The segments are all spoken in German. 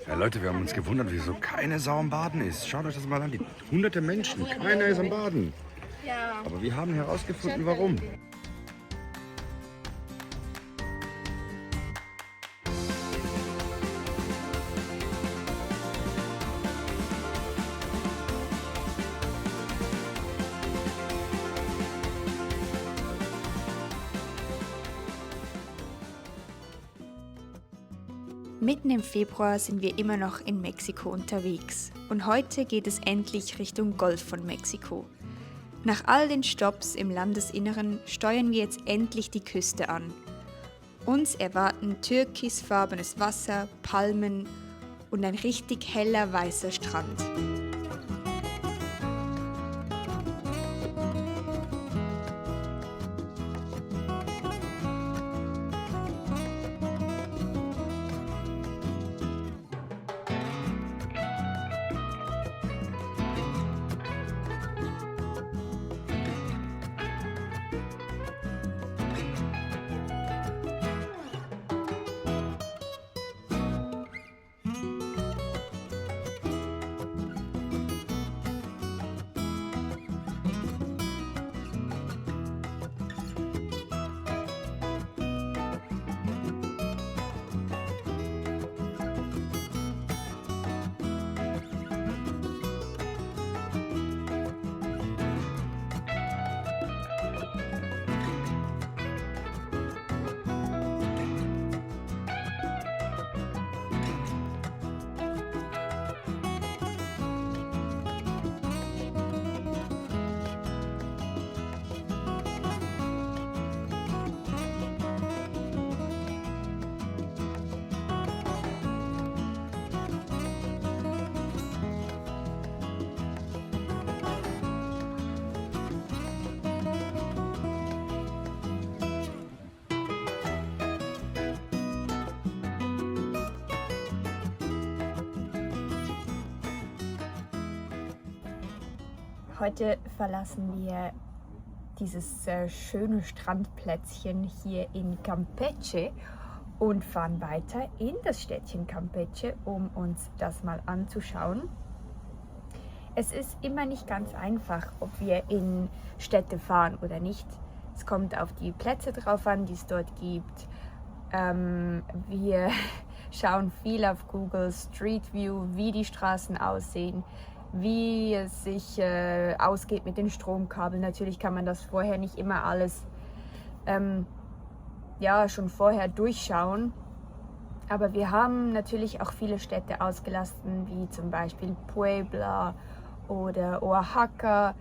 Ja, Leute, wir haben uns gewundert, wieso keine Sau am Baden ist. Schaut euch das mal an, die hunderte Menschen, keiner ist am Baden. Ja. Aber wir haben herausgefunden, warum. Mitten im Februar sind wir immer noch in Mexiko unterwegs und heute geht es endlich Richtung Golf von Mexiko. Nach all den Stopps im Landesinneren steuern wir jetzt endlich die Küste an. Uns erwarten türkisfarbenes Wasser, Palmen und ein richtig heller weißer Strand. Heute verlassen wir dieses schöne Strandplätzchen hier in Campeche und fahren weiter in das Städtchen Campeche, um uns das mal anzuschauen. Es ist immer nicht ganz einfach, ob wir in Städte fahren oder nicht. Es kommt auf die Plätze drauf an, die es dort gibt. Wir schauen viel auf Google Street View, wie die Straßen aussehen, wie es sich ausgeht mit den Stromkabeln. Natürlich kann man das vorher nicht immer alles schon vorher durchschauen. Aber wir haben natürlich auch viele Städte ausgelassen, wie zum Beispiel Puebla oder Oaxaca.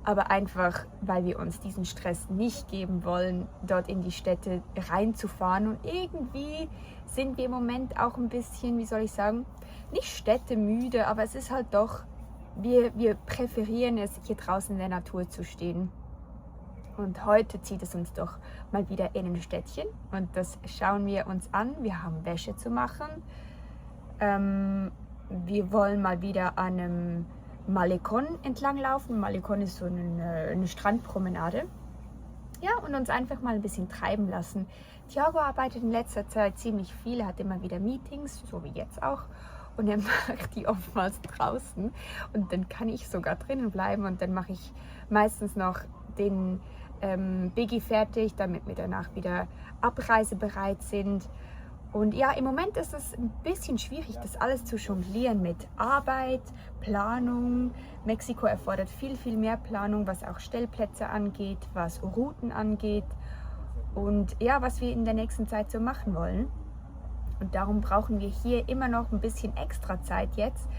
Aber einfach, weil wir uns diesen Stress nicht geben wollen, dort in die Städte reinzufahren. Und irgendwie sind wir im Moment auch ein bisschen, wie soll ich sagen, nicht städtemüde, aber es ist halt doch, wir präferieren es, hier draußen in der Natur zu stehen. Und heute zieht es uns doch mal wieder in ein Städtchen und das schauen wir uns an. Wir haben Wäsche zu machen. Wir wollen mal wieder an einem Malecón entlang laufen. Malecón ist so eine Strandpromenade. Ja, und uns einfach mal ein bisschen treiben lassen. Thiago arbeitet in letzter Zeit ziemlich viel, er hat immer wieder Meetings, so wie jetzt auch. Und er macht die oftmals draußen und dann kann ich sogar drinnen bleiben und dann mache ich meistens noch den Biggie fertig, damit wir danach wieder abreisebereit sind. Und ja, im Moment ist es ein bisschen schwierig, das alles zu jonglieren mit Arbeit, Planung. Mexiko erfordert viel, viel mehr Planung, was auch Stellplätze angeht, was Routen angeht und ja, was wir in der nächsten Zeit so machen wollen. Und darum brauchen wir hier immer noch ein bisschen extra Zeit jetzt.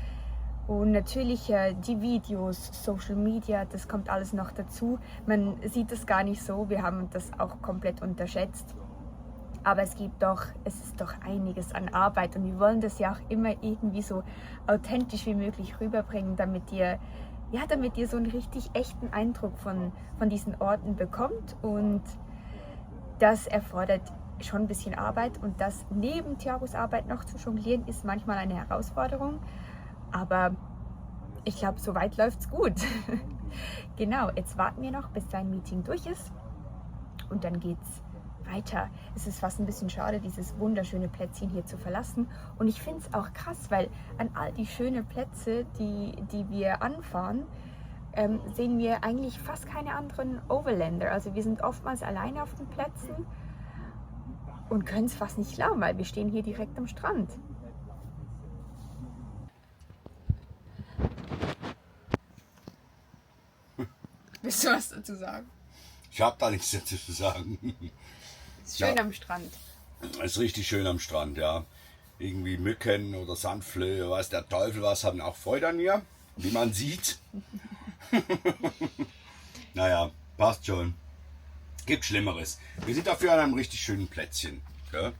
Und natürlich die Videos, Social Media, das kommt alles noch dazu. Man sieht es gar nicht so, wir haben das auch komplett unterschätzt. Aber es ist doch einiges an Arbeit und wir wollen das ja auch immer irgendwie so authentisch wie möglich rüberbringen, damit ihr so einen richtig echten Eindruck von diesen Orten bekommt. Und das erfordert schon ein bisschen Arbeit und das neben Thiagos Arbeit noch zu jonglieren, ist manchmal eine Herausforderung. Aber ich glaube, soweit läuft's gut. Genau, jetzt warten wir noch, bis sein Meeting durch ist und dann geht's weiter. Es ist fast ein bisschen schade, dieses wunderschöne Plätzchen hier zu verlassen. Und ich finde es auch krass, weil an all die schönen Plätze, die wir anfahren, sehen wir eigentlich fast keine anderen Overländer. Also wir sind oftmals alleine auf den Plätzen und können es fast nicht glauben, weil wir stehen hier direkt am Strand. Willst du was dazu sagen? Ich habe da nichts dazu zu sagen. Ist schön am Strand. Es ist richtig schön am Strand, ja. Irgendwie Mücken oder Sandflöhe, weiß der Teufel was, haben auch Freude an mir, wie man sieht. Naja, passt schon. Gibt Schlimmeres. Wir sind dafür an einem richtig schönen Plätzchen. Ja,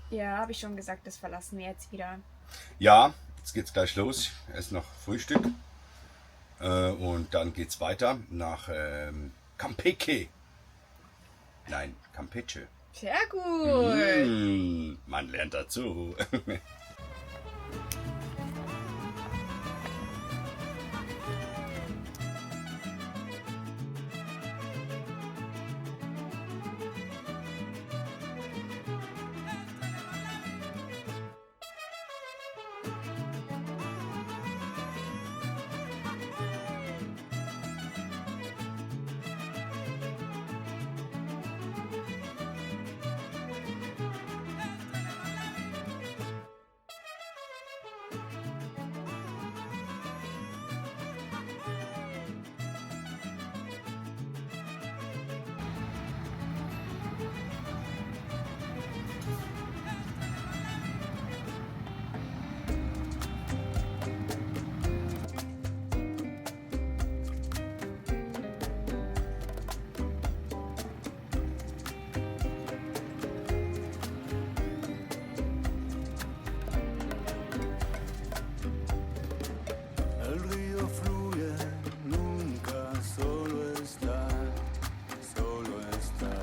Ja, habe ich schon gesagt, das verlassen wir jetzt wieder. ja, jetzt geht's gleich los. Erst noch Frühstück. Und dann geht's weiter nach Campeche. Nein, Campeche. Sehr gut. Man lernt dazu. El río fluye, nunca solo está, solo está.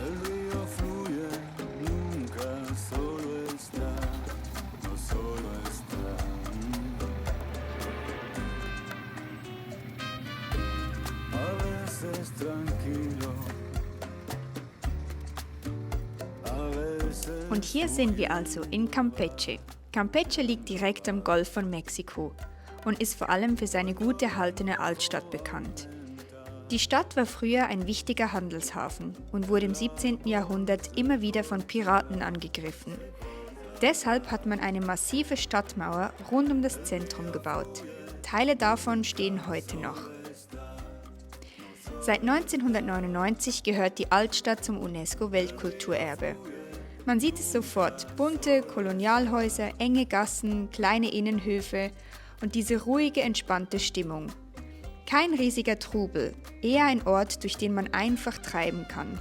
El río fluye, nunca solo está, no solo está. A veces tranquilo, a veces. Und hier sind wir also in Campeche. Campeche liegt direkt am Golf von Mexiko und ist vor allem für seine gut erhaltene Altstadt bekannt. Die Stadt war früher ein wichtiger Handelshafen und wurde im 17. Jahrhundert immer wieder von Piraten angegriffen. Deshalb hat man eine massive Stadtmauer rund um das Zentrum gebaut. Teile davon stehen heute noch. Seit 1999 gehört die Altstadt zum UNESCO-Weltkulturerbe. Man sieht es sofort: bunte Kolonialhäuser, enge Gassen, kleine Innenhöfe und diese ruhige, entspannte Stimmung. Kein riesiger Trubel, eher ein Ort, durch den man einfach treiben kann.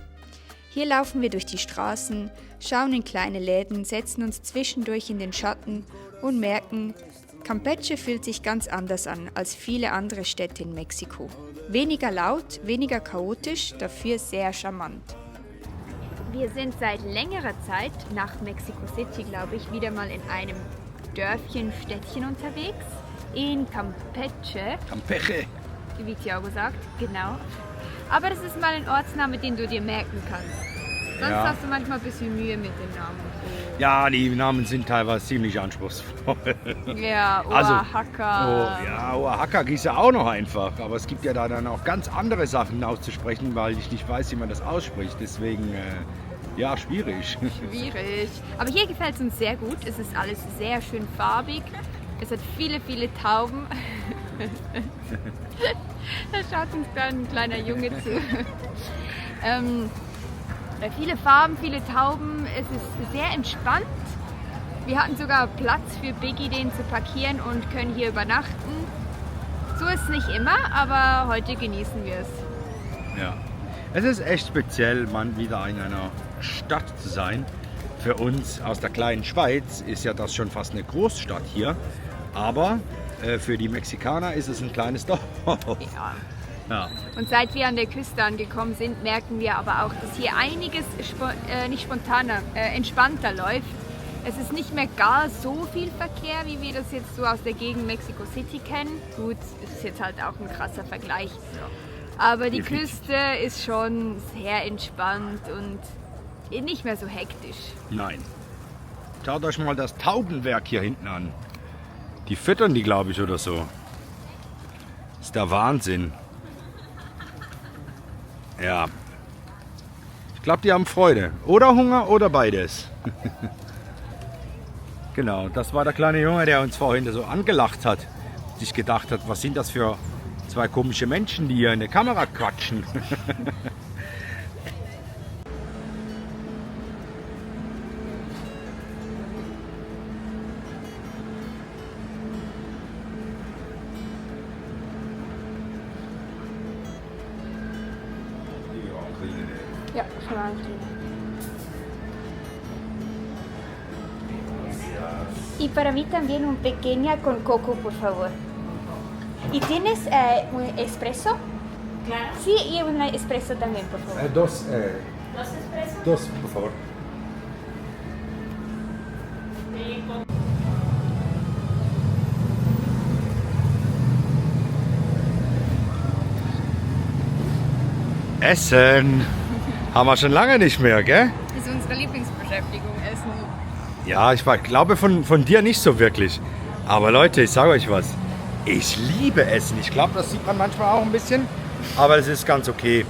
Hier laufen wir durch die Straßen, schauen in kleine Läden, setzen uns zwischendurch in den Schatten und merken, Campeche fühlt sich ganz anders an als viele andere Städte in Mexiko. Weniger laut, weniger chaotisch, dafür sehr charmant. Wir sind seit längerer Zeit nach Mexico City, glaube ich, wieder mal in einem Dörfchen, Städtchen unterwegs. In Campeche. Campeche. Wie Thiago sagt, genau. Aber das ist mal ein Ortsname, den du dir merken kannst. Sonst Ja. hast du manchmal ein bisschen Mühe mit den Namen. Ja, die Namen sind teilweise ziemlich anspruchsvoll. Ja, Also, Oaxaca. ja, Oaxaca ist ja auch noch einfach. Aber es gibt ja da dann auch ganz andere Sachen auszusprechen, weil ich nicht weiß, wie man das ausspricht. Deswegen, ja, schwierig. Schwierig. Aber hier gefällt es uns sehr gut. Es ist alles sehr schön farbig. Es hat viele, viele Tauben. Da schaut uns da ein kleiner Junge zu. Viele Farben, viele Tauben. Es ist sehr entspannt. Wir hatten sogar Platz für Biggie, den zu parkieren, und können hier übernachten. So ist es nicht immer, aber heute genießen wir es. Ja. Es ist echt speziell, mal wieder in einer Stadt zu sein. Für uns aus der kleinen Schweiz ist ja das schon fast eine Großstadt hier. Aber für die Mexikaner ist es ein kleines Dorf. Ja. Ja. Und seit wir an der Küste angekommen sind, merken wir aber auch, dass hier einiges nicht spontaner, entspannter läuft. Es ist nicht mehr gar so viel Verkehr, wie wir das jetzt so aus der Gegend Mexico City kennen. Gut, es ist jetzt halt auch ein krasser Vergleich. Aber die Definitiv. Küste ist schon sehr entspannt und nicht mehr so hektisch. Nein. Schaut euch mal das Taubenwerk hier hinten an. Die füttern die, glaube ich, oder so. Das ist der Wahnsinn. Ja. Ich glaube, die haben Freude. Oder Hunger oder beides. Genau, das war der kleine Junge, der uns vorhin so angelacht hat. Sich gedacht hat, was sind das für zwei komische Menschen, die hier in der Kamera quatschen. Ja, schon mal Y para mí también un pequeña con coco, por favor. ¿Y tienes un espresso? Claro. Sí, y un espresso también, por favor. Dos espressos? Dos, por favor. Essen haben wir schon lange nicht mehr, gell? Das ist unsere Lieblingsbeschäftigung, Essen. Ja, ich glaube von dir nicht so wirklich. Aber Leute, ich sage euch was. Ich liebe Essen. Ich glaube, das sieht man manchmal auch ein bisschen. Aber es ist ganz okay.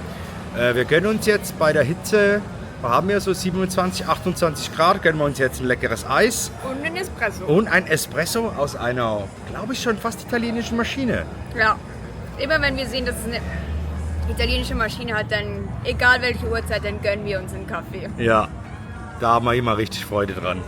Wir gönnen uns jetzt bei der Hitze, wir haben ja so 27, 28 Grad, gönnen wir uns jetzt ein leckeres Eis. Und ein Espresso. Und ein Espresso aus einer, glaube ich, schon fast italienischen Maschine. Ja, immer wenn wir sehen, dass es eine italienische Maschine hat, dann egal welche Uhrzeit, dann gönnen wir uns einen Kaffee. Ja, da haben wir immer richtig Freude dran.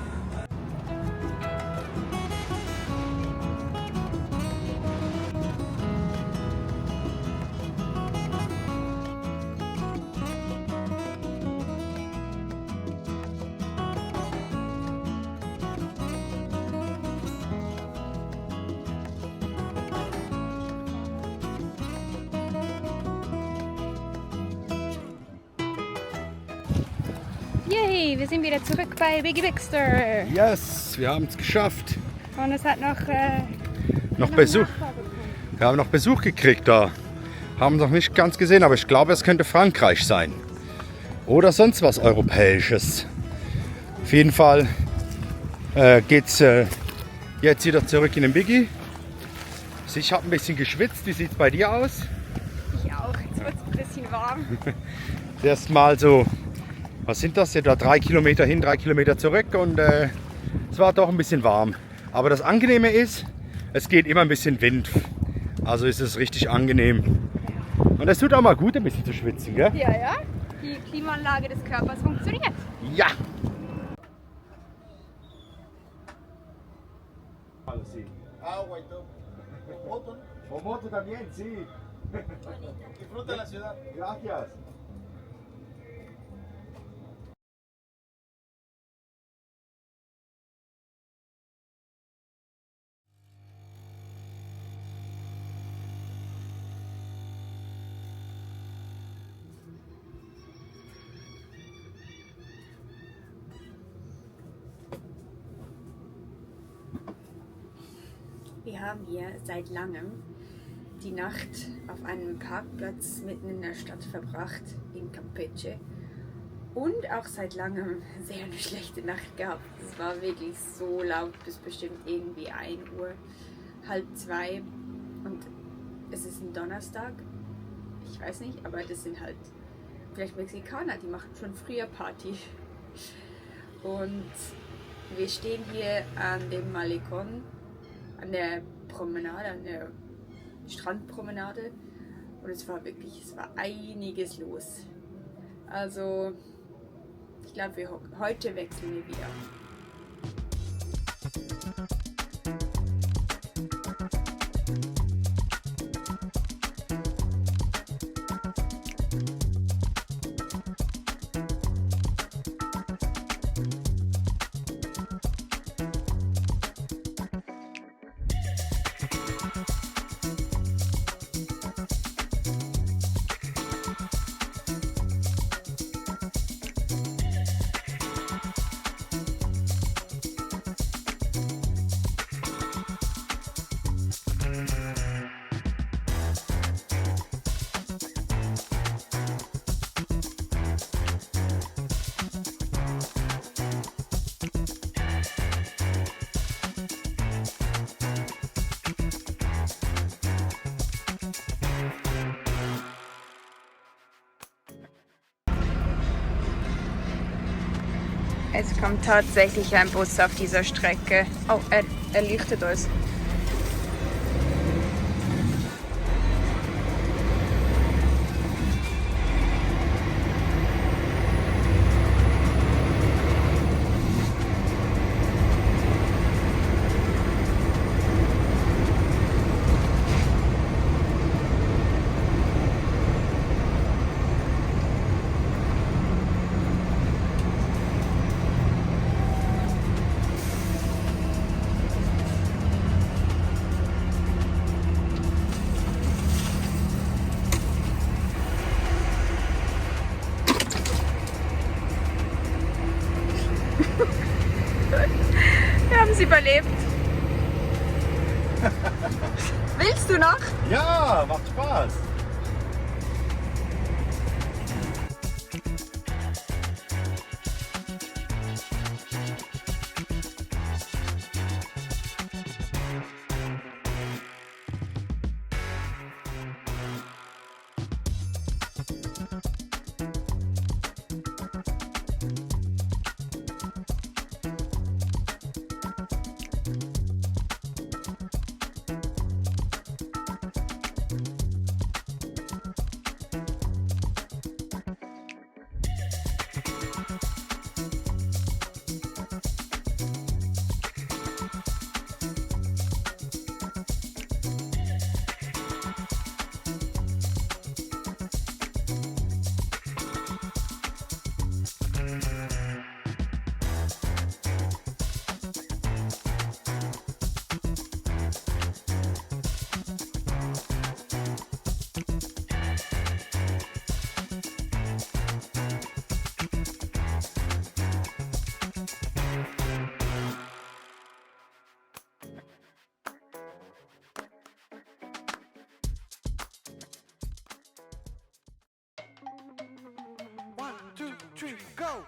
Yay, wir sind wieder zurück bei Biggie Bigster. Yes, wir haben es geschafft. Und es hat Noch Besuch. Wir haben noch Besuch gekriegt da. Haben noch nicht ganz gesehen, aber ich glaube, es könnte Frankreich sein. Oder sonst was Europäisches. Auf jeden Fall geht's jetzt wieder zurück in den Biggie. Ich habe ein bisschen geschwitzt. Wie sieht es bei dir aus? Ich auch, jetzt wird es ein bisschen warm. Erstmal so, was sind das? Etwa 3 Kilometer hin, 3 Kilometer zurück und es war doch ein bisschen warm. Aber das Angenehme ist, es geht immer ein bisschen Wind. Also ist es richtig angenehm. Und es tut auch mal gut, ein bisschen zu schwitzen, gell? Ja, ja, die Klimaanlage des Körpers funktioniert. Ja! Agua y todo. Moto, ¿no? O moto también, sí. Disfruta la ciudad. Gracias. Wir haben hier seit langem die Nacht auf einem Parkplatz mitten in der Stadt verbracht, in Campeche. Und auch seit langem sehr eine schlechte Nacht gehabt. Es war wirklich so laut, bis bestimmt irgendwie 1 Uhr, halb 2. Und es ist ein Donnerstag. Ich weiß nicht, aber das sind halt vielleicht Mexikaner, die machen schon früher Party. Und wir stehen hier an dem Malecón, an der Promenade, an der Strandpromenade. Und es war einiges los. Also, ich glaube, heute wechseln wir wieder. Es kommt tatsächlich ein Bus auf dieser Strecke. Oh, er leuchtet uns. Wir haben es überlebt. Willst du noch? Ja, macht Spaß. One, two, three, go!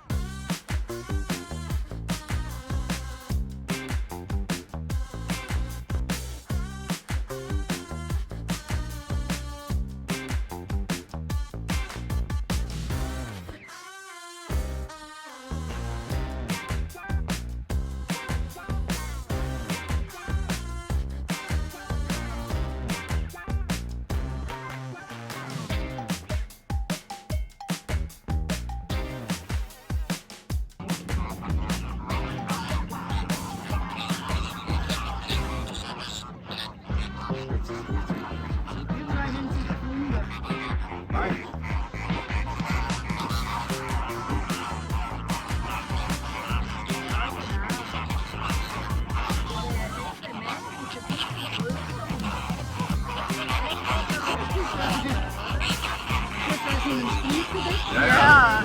Ja.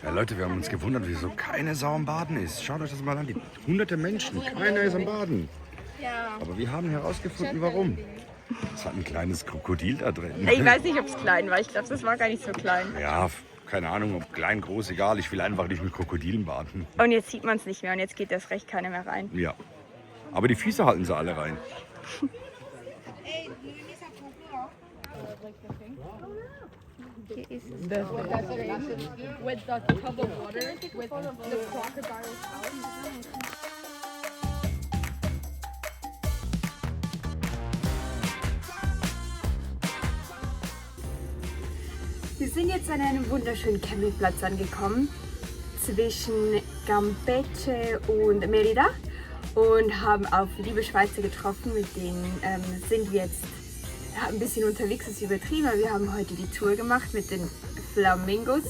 Ja, Leute, wir haben uns gewundert, wieso keine Sau am Baden ist. Schaut euch das mal an, die hunderte Menschen, keiner ist am Baden. Aber wir haben herausgefunden, warum. Es hat ein kleines Krokodil da drin. Ich weiß nicht, ob es klein war. Ich glaube, das war gar nicht so klein. Ja, keine Ahnung, ob klein, groß, egal. Ich will einfach nicht mit Krokodilen baden. Und jetzt sieht man es nicht mehr und jetzt geht erst recht keiner mehr rein. Ja. Aber die Füße halten sie alle rein. Hier ist es. with the tub of water with the crocodile's house. Wir sind jetzt an einem wunderschönen Campingplatz angekommen zwischen Campeche und Mérida und haben auf liebe Schweizer getroffen, mit denen sind wir jetzt ein bisschen unterwegs, das ist übertrieben, aber wir haben heute die Tour gemacht mit den Flamingos.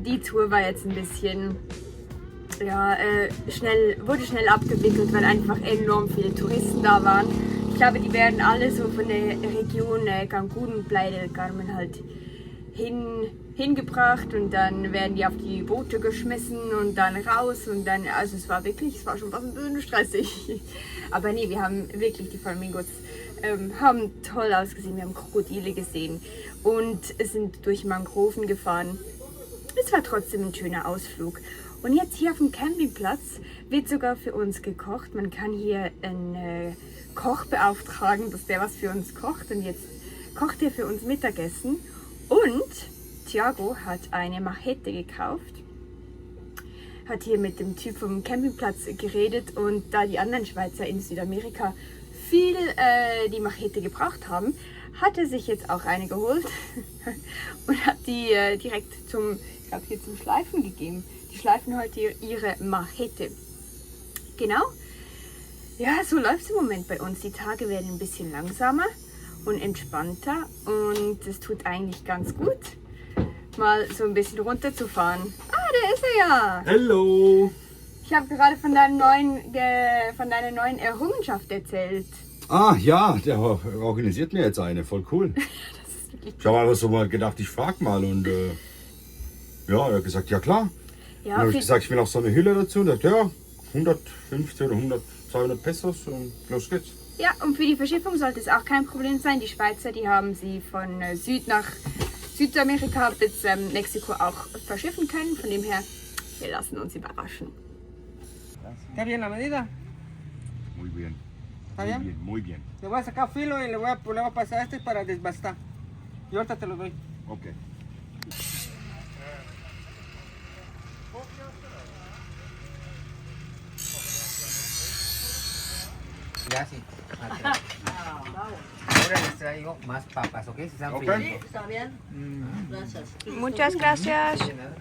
Die Tour war jetzt ein bisschen, ja, wurde schnell abgewickelt, weil einfach enorm viele Touristen da waren. Ich glaube, die werden alle so von der Region Cancún und Playa del Carmen halt hingebracht und dann werden die auf die Boote geschmissen und dann raus und dann, also es war schon fast ein bisschen stressig. Aber nee, wir haben wirklich die Flamingos, haben toll ausgesehen, wir haben Krokodile gesehen und sind durch Mangroven gefahren. Es war trotzdem ein schöner Ausflug Und jetzt hier auf dem Campingplatz wird sogar für uns gekocht. Man kann hier einen Koch beauftragen, dass der was für uns kocht. Und jetzt kocht er für uns Mittagessen. Und Thiago hat eine Machete gekauft. Hat hier mit dem Typ vom Campingplatz geredet. Und da die anderen Schweizer in Südamerika viel die Machete gebraucht haben, hat er sich jetzt auch eine geholt und hat die direkt ich glaube, hier zum Schleifen gegeben. Die schleifen heute ihre Machete. Genau. Ja, so läuft es im Moment bei uns. Die Tage werden ein bisschen langsamer und entspannter und es tut eigentlich ganz gut, mal so ein bisschen runterzufahren. Ah, da ist er ja! Hallo! Ich habe gerade von deiner neuen Errungenschaft erzählt. Ah ja, der organisiert mir jetzt eine, voll cool. Ich habe einfach so mal gedacht, ich frage mal und ja, er hat gesagt, ja klar. Ja, dann habe ich gesagt, ich will auch so eine Hülle dazu und er hat ja, 150 oder 100, 200 Pesos und los geht's. Ja, und für die Verschiffung sollte es auch kein Problem sein. Die Schweizer, die haben sie von Südamerika bis Mexiko auch verschiffen können. Von dem her, wir lassen uns überraschen. ¿Está bien la medida? Muy bien. ¿Está bien? Muy bien. Le voy a sacar filo y le voy a pasar este para desbastar. Y ahorita te lo doy. Okay. Ya sí. Ahora les traigo más papas, ¿ok? Si están Ok. fritos. ¿Está bien? Gracias. Muchas gracias. De nada.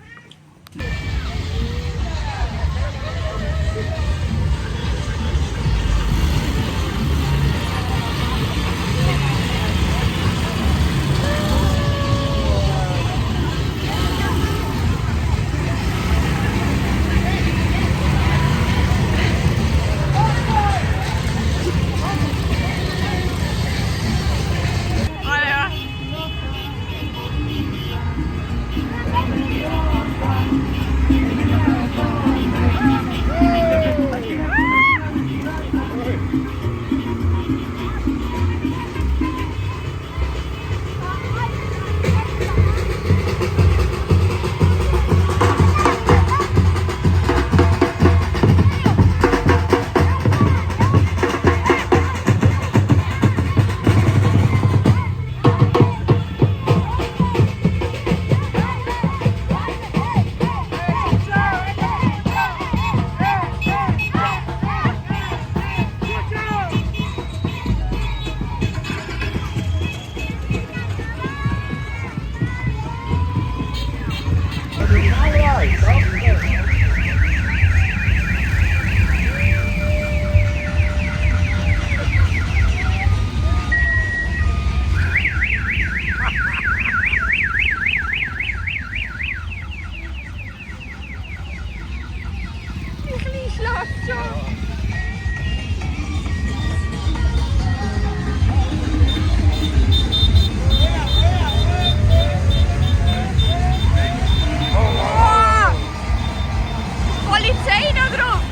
Polizei da drauf!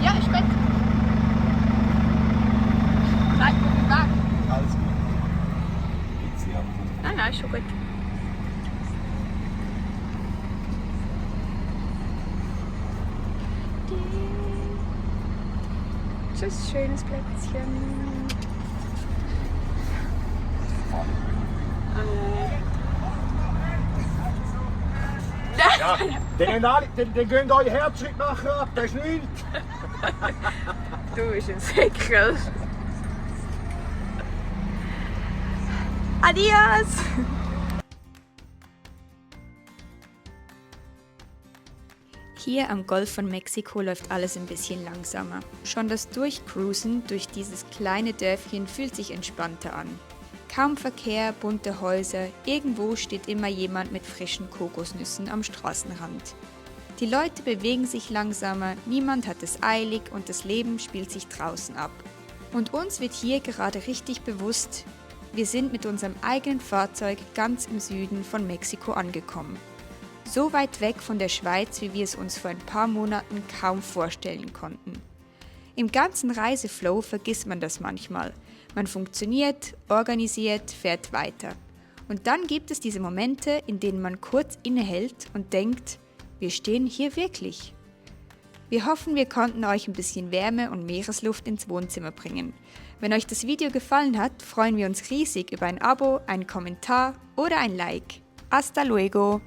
Ja, ist gut. Nein, guten Tag. Alles gut. Nein, ist schon gut. Tschüss, schönes Plätzchen. Ja, den könnt ihr euch Herzschritt machen, das ist nichts. Du bist ein Säckel. Adios! Hier am Golf von Mexiko läuft alles ein bisschen langsamer. Schon das Durchcruisen durch dieses kleine Dörfchen fühlt sich entspannter an. Kaum Verkehr, bunte Häuser, irgendwo steht immer jemand mit frischen Kokosnüssen am Straßenrand. Die Leute bewegen sich langsamer, niemand hat es eilig und das Leben spielt sich draußen ab. Und uns wird hier gerade richtig bewusst, wir sind mit unserem eigenen Fahrzeug ganz im Süden von Mexiko angekommen. So weit weg von der Schweiz, wie wir es uns vor ein paar Monaten kaum vorstellen konnten. Im ganzen Reiseflow vergisst man das manchmal. Man funktioniert, organisiert, fährt weiter. Und dann gibt es diese Momente, in denen man kurz innehält und denkt, wir stehen hier wirklich. Wir hoffen, wir konnten euch ein bisschen Wärme und Meeresluft ins Wohnzimmer bringen. Wenn euch das Video gefallen hat, freuen wir uns riesig über ein Abo, einen Kommentar oder ein Like. Hasta luego!